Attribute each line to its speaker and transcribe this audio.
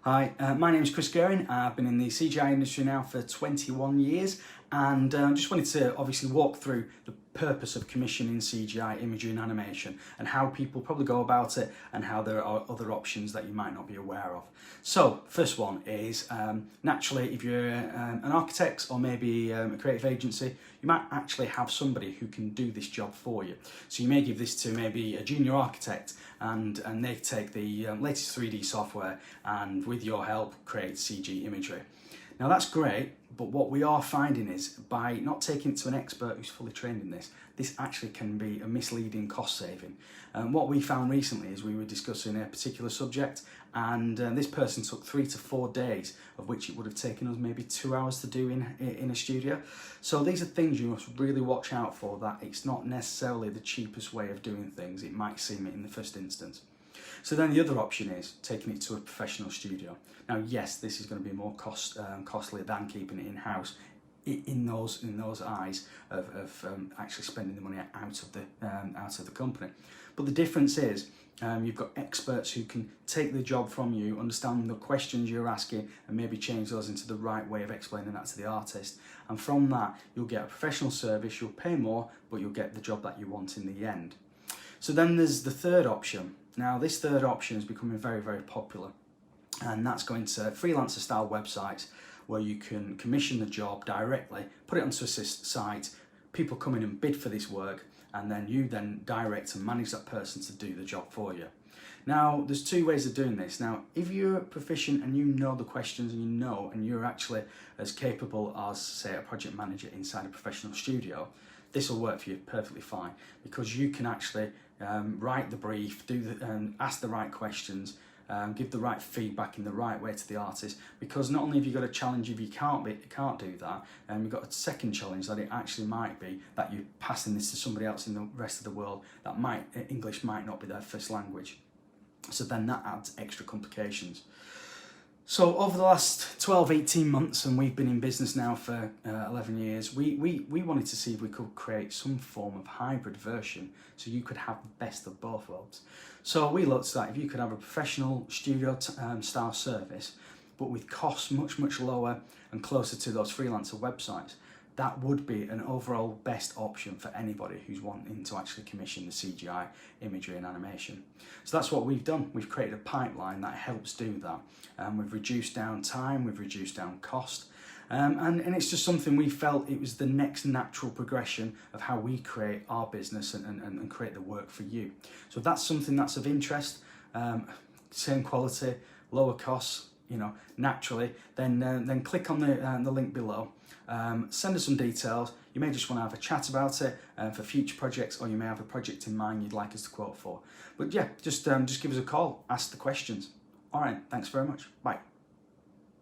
Speaker 1: Hi, my name is Chris Goering. I've been in the CGI industry now for 21 years and just wanted to obviously walk through the purpose of commissioning CGI imagery and animation and how people probably go about it and how there are other options that you might not be aware of. So, first one is naturally if you're an architect or maybe a creative agency, you might actually have somebody who can do this job for you. So you may give this to maybe a junior architect and they take the latest 3D software and with your help create CG imagery. Now that's great, but what we are finding is by not taking it to an expert who's fully trained in this actually can be a misleading cost saving. What we found recently is we were discussing a particular subject and this person took 3 to 4 days, of which it would have taken us maybe 2 hours to do in a studio. So these are things you must really watch out for, that it's not necessarily the cheapest way of doing things. It might seem it in the first instance. So then the other option is taking it to a professional studio. Now, yes, this is going to be more costly than keeping it in-house in those eyes of actually spending the money out of the company. But the difference is you've got experts who can take the job from you, understand the questions you're asking, and maybe change those into the right way of explaining that to the artist. And from that, you'll get a professional service, you'll pay more, but you'll get the job that you want in the end. So then there's the third option. Now, this third option is becoming very, very popular, and that's going to freelancer style websites where you can commission the job directly, put it onto a site, people come in and bid for this work, and then you then direct and manage that person to do the job for you. Now, there's two ways of doing this. Now, if you're proficient and you know the questions and you're actually as capable as, say, a project manager inside a professional studio, this will work for you perfectly fine because you can actually write the brief, ask the right questions, give the right feedback in the right way to the artist, because not only have you got a challenge if you can't do that, you've got a second challenge that it actually might be that you're passing this to somebody else in the rest of the world that English might not be their first language. So then that adds extra complications. So over the last 12-18 months, and we've been in business now for 11 years, we wanted to see if we could create some form of hybrid version so you could have the best of both worlds. So we looked at if you could have a professional studio style service, but with costs much, much lower and closer to those freelancer websites, that would be an overall best option for anybody who's wanting to actually commission the CGI imagery and animation. So that's what we've done. We've created a pipeline that helps do that. We've reduced down time, we've reduced down cost, and it's just something we felt it was the next natural progression of how we create our business and create the work for you. So if that's something that's of interest, same quality, lower costs, naturally, then click on the link below. Send us some details. You may just want to have a chat about it for future projects, or you may have a project in mind you'd like us to quote for. But yeah, just give us a call, ask the questions. All right, thanks very much. Bye.